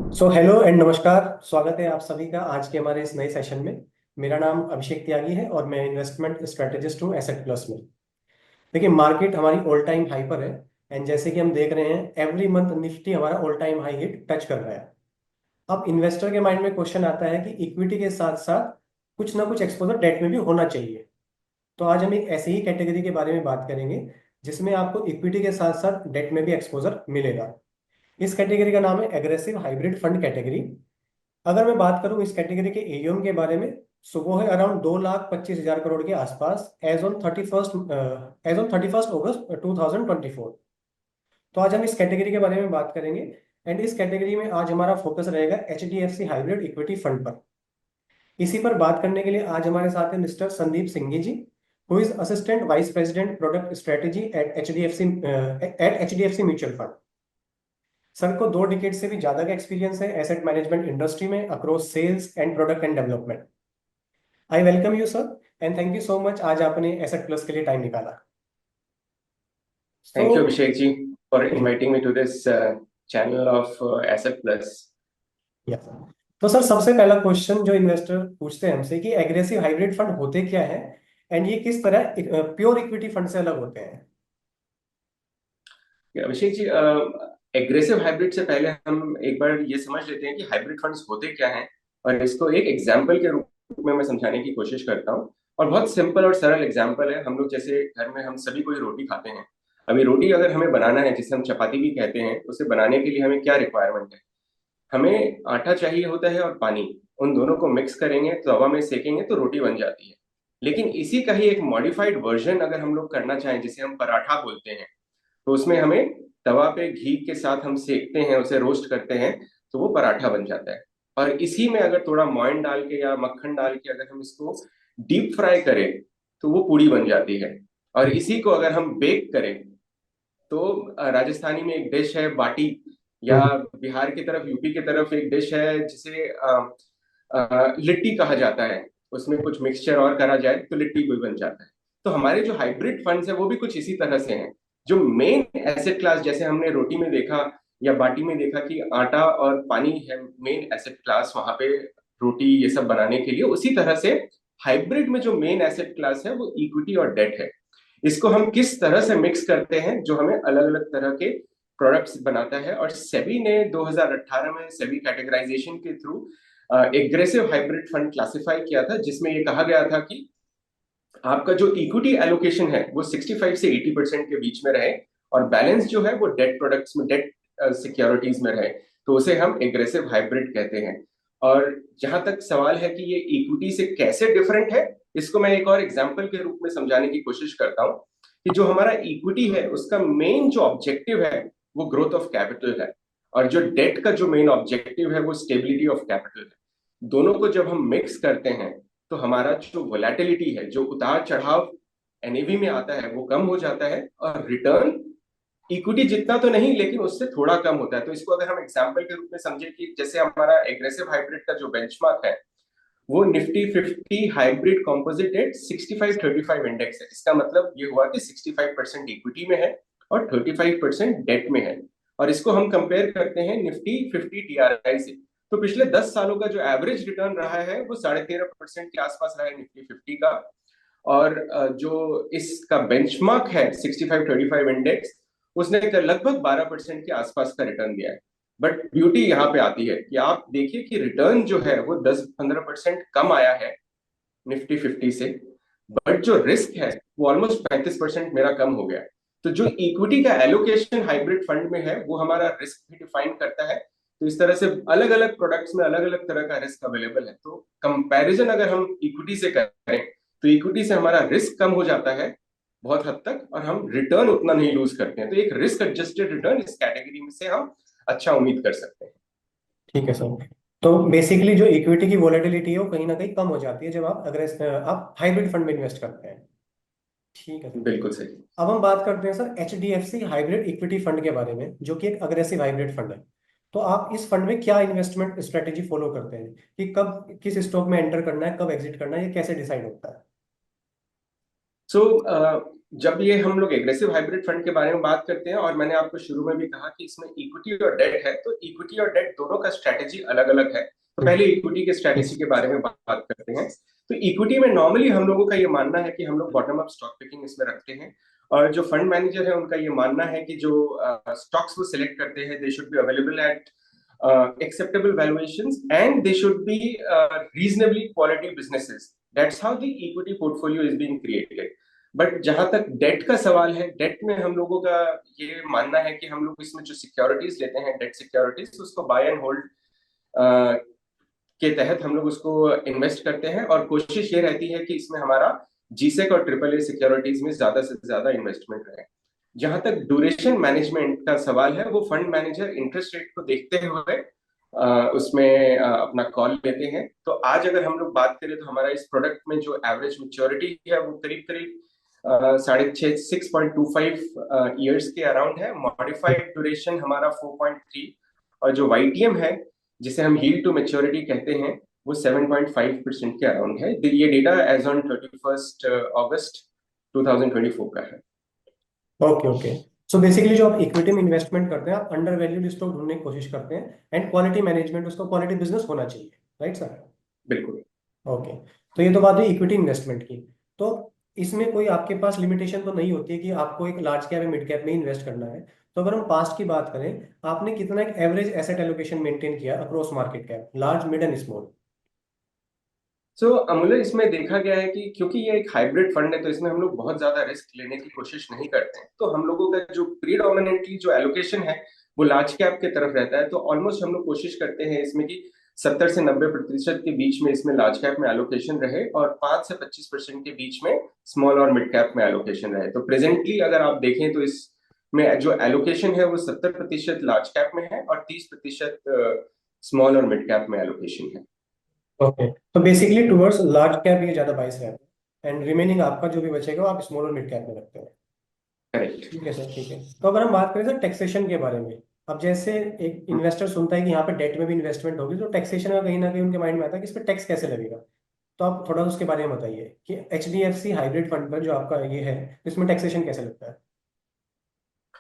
Hello and नमस्कार। स्वागत है आप सभी का आज के हमारे इस नए सेशन में। मेरा नाम अभिषेक त्यागी है और मैं इन्वेस्टमेंट स्ट्रेटेजिस्ट हूँ एसेट प्लस में। देखिए, मार्केट हमारी ऑल टाइम हाई पर है। एंड जैसे कि हम देख रहे हैं, एवरी मंथ निफ्टी हमारा all time high hit touch कर रहा है। अब इन्वेस्टर के माइंड में क्वेश्चन आता है कि इक्विटी के साथ साथ कुछ ना कुछ एक्सपोजर डेट में भी होना चाहिए। तो आज हम एक ऐसे ही कैटेगरी के बारे में बात करेंगे जिसमें आपको इक्विटी के साथ साथ डेट में भी एक्सपोजर मिलेगा। इस कैटेगरी का नाम है एग्रेसिव हाइब्रिड फंड कैटेगरी। अगर मैं बात करूं इस कैटेगरी के एयूएम के बारे में, सो वो है अराउंड 2,25,000 करोड़ के आसपास एज ऑन 31st अगस्त 2024। तो आज हम इस कैटेगरी के बारे में बात करेंगे। एंड इस कैटेगरी में आज हमारा फोकस रहेगा एचडीएफसी हाइब्रिड इक्विटी फंड पर। इसी पर बात करने के लिए आज हमारे साथ है mister Sandeep Singhi ji, who is assistant vice president product strategy at HDFC mutual fund. Sir को 2 डिकेड से भी ज्यादा का एक्सपीरियंस है एसेट मैनेजमेंट इंडस्ट्री में across sales and product and development. I welcome you sir and thank you so much आज आपने asset plus के लिए टाइम निकाला। So Thank you, Abhishek ji, for inviting me to this channel of Asset Plus. Yes, तो sir सबसे पहला question जो investor पूछते हैं हमसे कि एग्रेसिव हाइब्रिड फंड होते क्या है एंड ये किस तरह प्योर इक्विटी फंड से अलग होते हैं। अभिषेक जी, एग्रेसिव हाइब्रिड से पहले हम एक बार ये समझ लेते हैं कि हाइब्रिड फंड्स होते क्या हैं, और इसको एक एग्जाम्पल के रूप में मैं समझाने की कोशिश करता हूँ। और बहुत सिंपल और सरल एग्जाम्पल है। हम लोग जैसे घर में हम सभी कोई रोटी खाते हैं। अभी रोटी अगर हमें बनाना है, जिसे हम चपाती भी कहते हैं, उसे बनाने के लिए हमें क्या रिक्वायरमेंट है? हमें आटा चाहिए होता है और पानी। उन दोनों को मिक्स करेंगे, तवा में सेकेंगे तो रोटी बन जाती है। लेकिन इसी का ही एक मॉडिफाइड वर्जन अगर हम लोग करना चाहें, जिसे हम पराठा बोलते हैं, तो उसमें हमें तवा पे घी के साथ हम सेकते हैं, उसे रोस्ट करते हैं, तो वो पराठा बन जाता है। और इसी में अगर थोड़ा मोइन डाल के या मक्खन डाल के अगर हम इसको डीप फ्राई करें, तो वो पूड़ी बन जाती है। और इसी को अगर हम बेक करें, तो राजस्थानी में एक डिश है बाटी, या हम्म। बिहार की तरफ, यूपी की तरफ एक डिश है जिसे लिट्टी कहा जाता है। उसमें कुछ मिक्सचर और करा जाए तो लिट्टी भी बन जाता है। तो हमारे जो हाइब्रिड फंड्स है वो भी कुछ इसी तरह से हैं। जो मेन एसेट क्लास, जैसे हमने रोटी में देखा या बाटी में देखा कि आटा और पानी है मेन एसेट क्लास वहां पे रोटी ये सब बनाने के लिए, उसी तरह से हाइब्रिड में जो मेन एसेट क्लास है वो इक्विटी और डेट है। इसको हम किस तरह से मिक्स करते हैं, जो हमें अलग अलग तरह के प्रोडक्ट्स बनाता है। और सेबी ने 2018 में सेबी कैटेगराइजेशन के through aggressive hybrid fund classify किया था, जिसमें ये कहा गया था कि आपका जो इक्विटी एलोकेशन है वो 65 से 80% के बीच में रहे, और बैलेंस जो है वो डेट प्रोडक्ट्स में, डेट सिक्योरिटीज में रहे। तो उसे हम एग्रेसिव हाइब्रिड कहते हैं। और जहां तक सवाल है कि ये इक्विटी से कैसे डिफरेंट है, इसको मैं एक और एग्जांपल के रूप में समझाने की कोशिश करता हूं कि जो हमारा इक्विटी है उसका मेन जो ऑब्जेक्टिव है वो ग्रोथ ऑफ कैपिटल है, और जो डेट का जो मेन ऑब्जेक्टिव है वो स्टेबिलिटी ऑफ कैपिटल है। दोनों को जब हम मिक्स करते हैं, तो हमारा जो वोलेटिलिटी है, जो उतार चढ़ाव एनएवी में आता है, वो कम हो जाता है, और रिटर्न इक्विटी जितना तो नहीं लेकिन उससे थोड़ा कम होता है। तो इसको अगर हम एग्जांपल के रूप में समझे कि जैसे हमारा एग्रेसिव हाइब्रिड का जो बेंचमार्क है वो Nifty 50 hybrid composite at 65-35 index है। इसका मतलब ये हुआ कि 65% इक्विटी में है और 35% डेट में है। और इसको हम कंपेयर करते हैं निफ्टी 50 टीआरआई से। तो पिछले 10 सालों का जो एवरेज रिटर्न रहा है वो 13.5% के आसपास रहा है निफ्टी 50 का। और जो इसका बेंचमार्क है 65-35 इंडेक्स, उसने लगभग 12% के आसपास का रिटर्न दिया है। बट ब्यूटी यहाँ पे आती है कि आप देखिए कि रिटर्न जो है वो 10-15% कम आया है निफ्टी 50 से, बट जो रिस्क है वो ऑलमोस्ट 35% मेरा कम हो गया है। तो जो इक्विटी का एलोकेशन हाइब्रिड फंड में है वो हमारा रिस्क भी डिफाइन करता है। तो इस तरह से अलग अलग प्रोडक्ट्स में अलग अलग तरह का रिस्क अवेलेबल है। तो कंपैरिजन अगर हम इक्विटी से करें, तो इक्विटी से हमारा रिस्क कम हो जाता है बहुत हद तक, और हम रिटर्न उतना नहीं लूज करते हैं। तो एक रिस्क एडजस्टेड रिटर्न इस कैटेगरी में से हम अच्छा उम्मीद कर सकते हैं। ठीक है सर। तो बेसिकली जो इक्विटी की वोलेटिलिटी है वो कहीं ना कहीं कम हो जाती है जब आप हाइब्रिड फंड में इन्वेस्ट करते हैं। ठीक है सर। बिल्कुल सही। अब हम बात करते हैं sir HDFC hybrid equity fund के बारे में, जो कि एक अग्रेसिव हाइब्रिड फंड है। तो आप इस फंड में क्या इन्वेस्टमेंट स्ट्रेटेजी फॉलो करते हैं कि कब किस स्टॉक में एंटर करना है, कब एग्जिट करना है, ये कैसे डिसाइड होता है। सो जब ये हम लोग एग्रेसिव हाइब्रिड फंड के बारे में बात करते हैं, और मैंने आपको शुरू में भी कहा कि इसमें इक्विटी और डेट है, तो इक्विटी और डेट दोनों का स्ट्रैटेजी अलग अलग है। तो पहले इक्विटी के स्ट्रैटेजी के बारे में बात करते हैं। तो इक्विटी में नॉर्मली हम लोगों का ये मानना है कि हम लोग बॉटम अप स्टॉक पिकिंग इसमें रखते हैं, और जो फंड मैनेजर है उनका ये मानना है कि जो स्टॉक्स वो सिलेक्ट करते हैं they should be available at acceptable valuations, and they should be reasonably quality businesses. That's how the equity portfolio is being created. But जहां तक डेट का सवाल है, डेट में हम लोगों का ये मानना है कि हम लोग इसमें जो सिक्योरिटीज लेते हैं, डेट सिक्योरिटीज, उसको बाय एंड होल्ड के तहत हम लोग उसको इन्वेस्ट करते हैं, और कोशिश ये रहती है कि इसमें हमारा जीसेक और ट्रिपल ए सिक्योरिटीज में ज्यादा से ज्यादा इन्वेस्टमेंट रहे। जहां तक ड्यूरेशन मैनेजमेंट का सवाल है, वो फंड मैनेजर इंटरेस्ट रेट को देखते हुए उसमें अपना कॉल लेते हैं। तो आज अगर हम लोग बात करें तो हमारा इस प्रोडक्ट में जो एवरेज मेच्योरिटी है वो करीब करीब 6.5 के अराउंड है। मॉडिफाइड ड्यूरेशन हमारा 4.3, और जो वाईटीएम है जिसे हम यील्ड टू मेच्योरिटी कहते हैं, वो 7.5% के अराउंड है। ये डेटा एज ऑन 31 अगस्त 2024 का है। Okay okay. सो बेसिकली जो आप इक्विटी में इन्वेस्टमेंट करते हैं, आप अंडर वैल्यूड स्टॉक ढूंढने की कोशिश करते हैं, एंड क्वालिटी मैनेजमेंट, उसका क्वालिटी बिजनेस होना चाहिए, राइट सर? बिल्कुल। ओके। तो ये तो बात हुई इक्विटी इन्वेस्टमेंट की। तो इसमें कोई आपके पास लिमिटेशन तो नहीं होती है कि आपको एक लार्ज कैप या मिड कैप में इन्वेस्ट करना है? तो अगर हम पास्ट की बात करें, आपने कितना एक एवरेज एसेट एलोकेशन मेंटेन किया across market cap, large, mid and small? So Amulya, इसमें देखा गया है कि क्योंकि ये एक हाइब्रिड फंड है, तो इसमें हम लोग बहुत ज्यादा रिस्क लेने की कोशिश नहीं करते हैं। तो हम लोगों का जो प्रीडोमिनेंटली जो एलोकेशन है वो लार्ज कैप के तरफ रहता है। तो ऑलमोस्ट हम लोग कोशिश करते हैं इसमें कि 70 से 90% के बीच में इसमें लार्ज कैप में एलोकेशन रहे, और 5 से 25% के बीच में स्मॉल और मिड कैप में एलोकेशन रहे। तो प्रेजेंटली अगर आप देखें तो इसमें जो एलोकेशन है वो 70% लार्ज कैप में है, और 30% स्मॉल और मिड कैप में एलोकेशन है। ओके। तो बेसिकली टुवर्ड्स लार्ज कैप ये ज्यादा बाइस रहता है, एंड रिमेनिंग आपका जो भी बचेगा वो आप स्मॉल और मिड कैप में रखते हैं। करेक्ट। ठीक है सर, ठीक है। तो अगर हम बात करें सर टैक्सेशन के बारे में, अब जैसे एक इन्वेस्टर सुनता है कि यहाँ पे डेट में भी इन्वेस्टमेंट होगी, तो टैक्सेशन का कहीं ना कहीं उनके माइंड में आता है कि इस पर टैक्स कैसे लगेगा। तो आप थोड़ा उसके बारे में बताइए कि एचडीएफसी हाइब्रिड फंड पर जो आपका ये है, इसमें टैक्सेशन कैसे लगता है?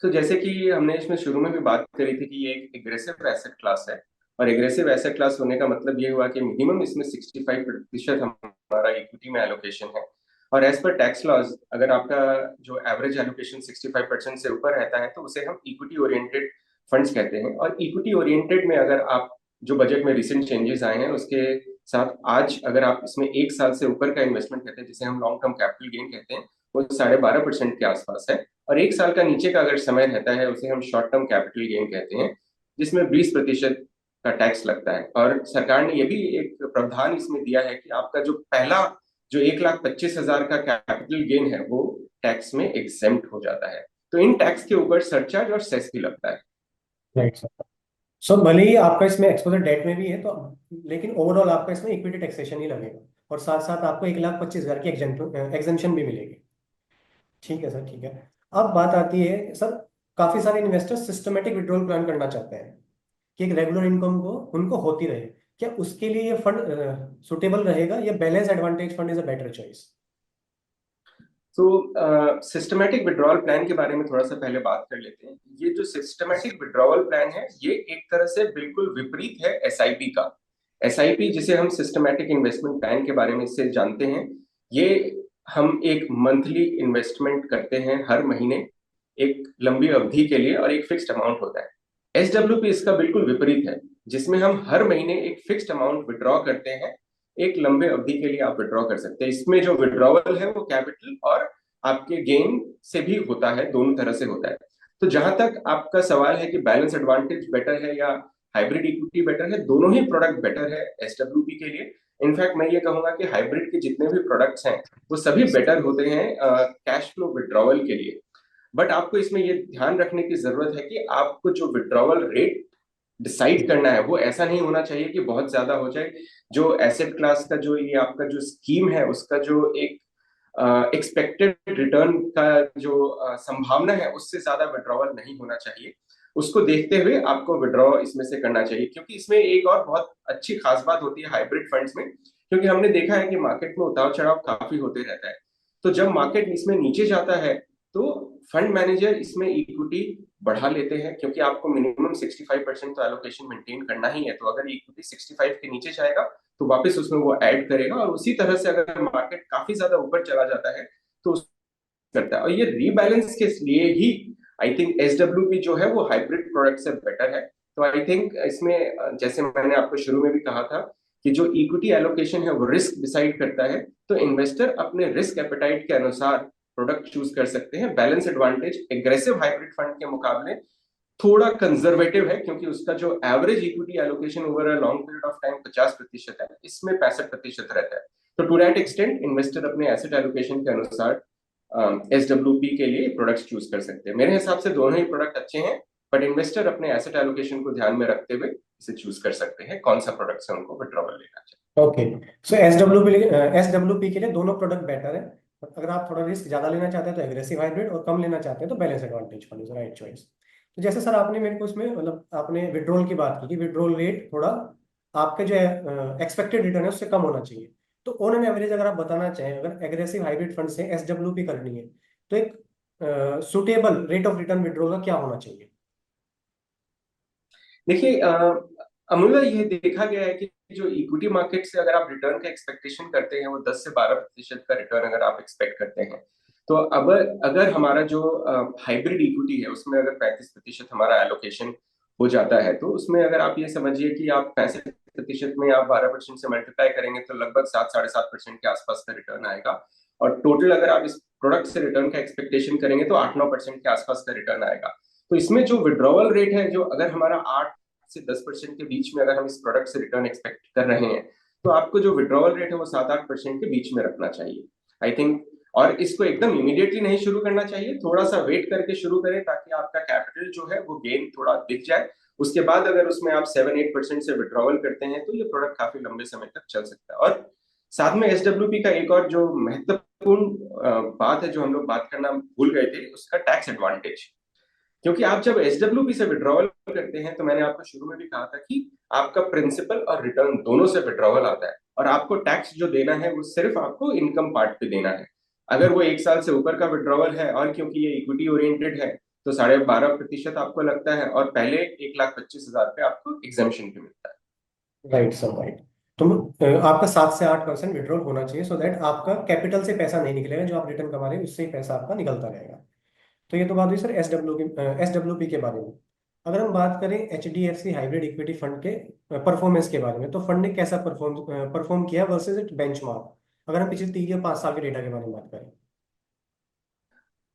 तो जैसे कि हमने इसमें शुरू में भी बात करी थी कि ये एक एग्रेसिव एसेट क्लास है, और एग्रेसिव एसेट क्लास होने का मतलब ये हुआ कि मिनिमम इसमें 65% हमारा इक्विटी में एलोकेशन है। और एज पर टैक्स लॉज, अगर आपका जो एवरेज एलोकेशन 65% से ऊपर रहता है तो उसे हम इक्विटी ओरिएंटेड फंड्स कहते हैं। और इक्विटी ओरिएंटेड में अगर आप जो बजट में रिसेंट चेंजेस आए हैं उसके साथ, आज अगर आप इसमें 1 साल से ऊपर का इन्वेस्टमेंट करते हैं, जिसे हम लॉन्ग टर्म कैपिटल गेन कहते हैं, वो 12.5% के आसपास है। और 1 साल का नीचे का अगर समय रहता है उसे हम शॉर्ट टर्म कैपिटल गेन कहते हैं, जिसमें 20% का टैक्स लगता है। और सरकार ने यह भी एक प्रावधान इसमें दिया है कि आपका जो पहला जो 1,25,000 का कैपिटल गेन है वो टैक्स में एग्जेम्प्ट हो जाता है। तो इन टैक्स के ऊपर सरचार्ज और सेस भी लगता है। Right sir. सो भले ही आपका इसमें एक्सपोजर डेट में भी है, तो लेकिन ओवरऑल आपका इसमें इक्विटी टैक्सेशन ही लगेगा, और साथ साथ आपको 1,25,000 की एग्जेंशन भी मिलेगी। ठीक है सर, ठीक है। अब बात आती है सर, काफी सारे इन्वेस्टर्स सिस्टमेटिक विड्रॉल प्लान करना चाहते हैं कि एक रेगुलर इनकम को उनको होती रहे। क्या उसके लिए ये फंड सुटेबल रहेगा, या balance advantage fund is a better choice? तो सिस्टमेटिक विड्रॉल प्लान के बारे में थोड़ा सा पहले बात कर लेते हैं। ये जो सिस्टमेटिक विड्रॉल प्लान है ये एक तरह से बिल्कुल विपरीत है एसआईपी का। एसआईपी, जिसे हम सिस्टमेटिक इन्वेस्टमेंट प्लान के बारे में से जानते हैं, ये हम एक मंथली इन्वेस्टमेंट करते हैं हर महीने एक लंबी अवधि के लिए, और एक फिक्स्ड अमाउंट होता है। एसडब्ल्यूपी इसका बिल्कुल विपरीत है, जिसमें हम हर महीने एक फिक्स्ड अमाउंट विड्रॉ करते हैं। एक लंबे अवधि के लिए आप विड्रॉ कर सकते हैं। इसमें जो विड्रॉवल है वो कैपिटल और आपके गेन से भी होता है, दोनों तरह से होता है। तो जहां तक आपका सवाल है कि बैलेंस एडवांटेज बेटर है या हाइब्रिड इक्विटी बेटर है, दोनों ही प्रोडक्ट बेटर है एसडब्ल्यूपी के लिए। इनफैक्ट मैं ये कहूंगा कि हाइब्रिड के जितने भी प्रोडक्ट्स हैं वो सभी बेटर होते हैं कैश फ्लो विड्रॉवल के लिए। बट आपको इसमें ये ध्यान रखने की जरूरत है कि आपको जो विड्रॉवल रेट डिसाइड करना है वो ऐसा नहीं होना चाहिए कि बहुत ज्यादा हो जाए। जो एसेट क्लास का जो ये आपका जो स्कीम है उसका जो एक एक्सपेक्टेड रिटर्न का जो संभावना है उससे ज्यादा विड्रॉवल नहीं होना चाहिए। उसको देखते हुए आपको विड्रॉ इसमें से करना चाहिए, क्योंकि इसमें एक और बहुत अच्छी खास बात होती है हाइब्रिड फंड्स में, क्योंकि हमने देखा है कि मार्केट में उतार चढ़ाव काफी होते रहता है। तो जब मार्केट इसमें नीचे जाता है तो फंड मैनेजर इसमें इक्विटी बढ़ा लेते हैं, क्योंकि आपको मिनिमम 65% तो एलोकेशन मेंटेन करना ही है। तो अगर इक्विटी 65 के नीचे जाएगा तो वापस उसमें वो ऐड करेगा, और उसी तरह से अगर मार्केट काफी ज्यादा ऊपर चला जाता है तो करता है। और ये रीबैलेंस के लिए ही आई थिंक एसडब्ल्यूपी जो है वो हाइब्रिड प्रोडक्ट से बेटर है। तो आई थिंक इसमें जैसे मैंने आपको शुरू में भी कहा था कि जो इक्विटी एलोकेशन है वो रिस्क डिसाइड करता है, तो इन्वेस्टर अपने रिस्क एपेटाइट के अनुसार प्रोडक्ट चूज कर सकते हैं। Balance advantage aggressive hybrid fund के मुकाबले थोड़ा कंजर्वेटिव है, क्योंकि उसका जो average equity allocation over a long period of time 50% है, इसमें 65% रहता है। तो टू दैट एक्सटेंट इन्वेस्टर अपने एसेट एलोकेशन के अनुसार एसडब्ल्यूपी के लिए प्रोडक्ट्स चूज कर सकते हैं। मेरे हिसाब से दोनों ही प्रोडक्ट अच्छे हैं, बट इन्वेस्टर अपने एसेट एलोकेशन को ध्यान में रखते हुए इसे चूज कर सकते हैं कौन सा प्रोडक्ट से उनको विड्रॉवल लेना चाहिए। ओके, सो एसडब्ल्यूपी के लिए दोनों प्रोडक्ट बेटर है। अगर आप थोड़ा रिस्क ज्यादा लेना चाहते हैं तो एग्रेसिव हाइब्रिड, और कम लेना चाहते हैं तो balance advantage fund is right choice. तो जैसे सर आपने मेरे को उसमें मतलब आपने विड्रॉल की बात की कि विड्रॉल रेट थोड़ा आपके जो एक्सपेक्टेड रिटर्न है उससे कम होना चाहिए। तो ऑन एन एवरेज अगर आप बताना चाहें, अगर एग्रेसिव हाइब्रिड फंड से एसडब्ल्यूपी करनी है तो एक suitable rate of return withdrawal का क्या होना चाहिए? देखिए अमूल्य, ये देखा गया है कि जो इक्विटी मार्केट से अगर आप रिटर्न का एक्सपेक्टेशन करते हैं वो 10 से 12% का रिटर्न अगर आप एक्सपेक्ट करते हैं, तो अब अगर हमारा जो हाइब्रिड इक्विटी है उसमें अगर 35% हमारा एलोकेशन हो जाता है, तो उसमें अगर आप ये समझिए कि आप 65% में आप 12% से मल्टीप्लाई करेंगे तो लगभग 7-7.5% के आसपास का रिटर्न आएगा। और टोटल अगर आप इस प्रोडक्ट से रिटर्न का एक्सपेक्टेशन करेंगे तो 8-9% के आसपास का रिटर्न आएगा। तो इसमें जो विड्रॉवल रेट है, जो अगर हमारा 8 से 10% के बीच में अगर हम इस प्रोडक्ट से रिटर्न एक्सपेक्ट कर रहे हैं, तो आपको जो विड्रॉवल रेट है वो 7-8% के बीच में रखना चाहिए आई थिंक। और इसको एकदम इमीडिएटली नहीं शुरू करना चाहिए, थोड़ा सा वेट करके शुरू करें ताकि आपका कैपिटल जो है वो गेन थोड़ा दिख जाए। उसके बाद अगर उसमें आप 7-8% से विड्रॉवल करते हैं तो ये प्रोडक्ट काफी लंबे समय तक चल सकता है। और साथ में एसडब्ल्यूपी का एक और जो महत्वपूर्ण बात है जो हम लोग बात करना भूल गए थे, उसका टैक्स एडवांटेज। क्योंकि आप जब एसडब्ल्यूपी से विड्रॉवल करते हैं तो मैंने आपको शुरू में भी कहा था कि आपका प्रिंसिपल और रिटर्न दोनों से विड्रॉवल आता है, और आपको टैक्स जो देना है वो सिर्फ आपको इनकम पार्ट पे देना है। अगर वो 1 साल से ऊपर का विड्रॉवल है और क्योंकि ये इक्विटी ओरिएंटेड है तो 12.5% आपको लगता है, और पहले 1,25,000 पे आपको एग्जेम्पशन भी मिलता है। Right sir, right. तो आपका 7 से 8% विड्रॉल होना चाहिए, सो दैट आपका कैपिटल से पैसा नहीं निकलेगा, जो आप रिटर्न कमा रहे हैं उससे ही पैसा आपका निकलता रहेगा। तो ये तो बात हुई सर एसडब्ल्यूपी के बारे में। अगर हम बात करें एचडीएफसी हाइब्रिड इक्विटी फंड के परफॉर्मेंस के बारे में, तो फंड ने कैसा परफॉर्म किया वर्सेस इट बेंचमार्क, अगर हम पिछले 3 या 5 साल के डेटा के बारे में बात करें?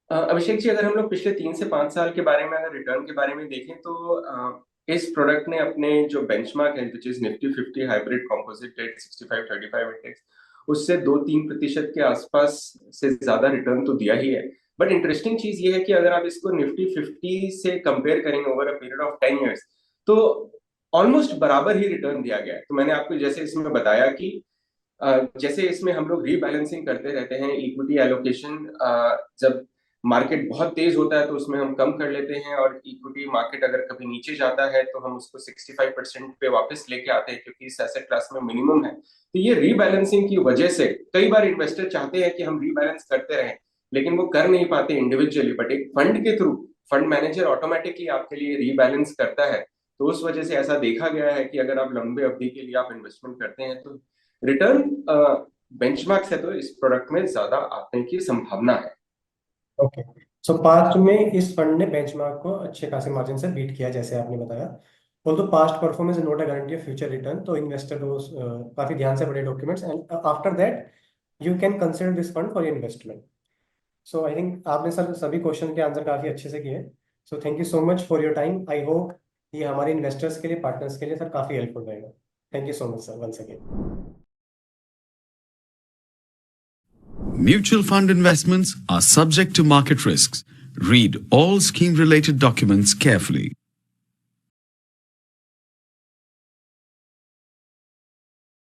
अभिषेक जी, अगर हम लोग पिछले 3 से 5 साल के बारे में अगर रिटर्न के बारे में देखें तो इस प्रोडक्ट ने अपने जो बेंचमार्क है which is Nifty 50 hybrid composite debt 65-35 index, उससे 2-3% के आसपास से ज्यादा रिटर्न तो दिया ही है। बट इंटरेस्टिंग चीज ये है कि अगर आप इसको निफ्टी 50 से कंपेयर करेंगे over a period of 10 years, तो ऑलमोस्ट बराबर ही रिटर्न दिया गया है। तो मैंने आपको जैसे इसमें बताया कि जैसे इसमें हम लोग रीबैलेंसिंग करते रहते हैं इक्विटी एलोकेशन, जब मार्केट बहुत तेज होता है तो उसमें हम कम कर लेते हैं, और इक्विटी मार्केट अगर कभी नीचे जाता है तो हम उसको 65% पे वापस लेके आते हैं, क्योंकि इस एसेट क्लास में मिनिमम है। तो ये रीबैलेंसिंग की वजह से कई बार इन्वेस्टर चाहते हैं कि हम रीबैलेंस करते रहें, लेकिन वो कर नहीं पाते इंडिविजुअली, बट एक फंड के थ्रू फंड मैनेजर ऑटोमेटिकली आपके लिए रीबैलेंस करता है। तो उस वजह से ऐसा देखा गया है कि अगर आप लंबे अवधि के लिए आप इन्वेस्टमेंट करते हैं तो रिटर्न बेंचमार्क से तो इस प्रोडक्ट में ज्यादा आने की संभावना है। ओके, सो पास्ट में इस फंड ने बेंचमार्क को अच्छे खासे मार्जिन से बीट किया, जैसे आपने बताया। Although past performance is not a guarantee of future return, तो इन्वेस्टर को काफी ध्यान से पढ़े documents, and after that you can consider this fund for investment. So I think आपने सर सभी क्वेश्चन के आंसर काफी अच्छे से किए। So thank you so much for your time. I hope ये हमारे इन्वेस्टर्स के लिए, पार्टनर्स के लिए सर काफी हेल्पफुल रहेगा। Thank you so much sir once again. Mutual fund investments are subject to market risks. Read all scheme-related documents carefully.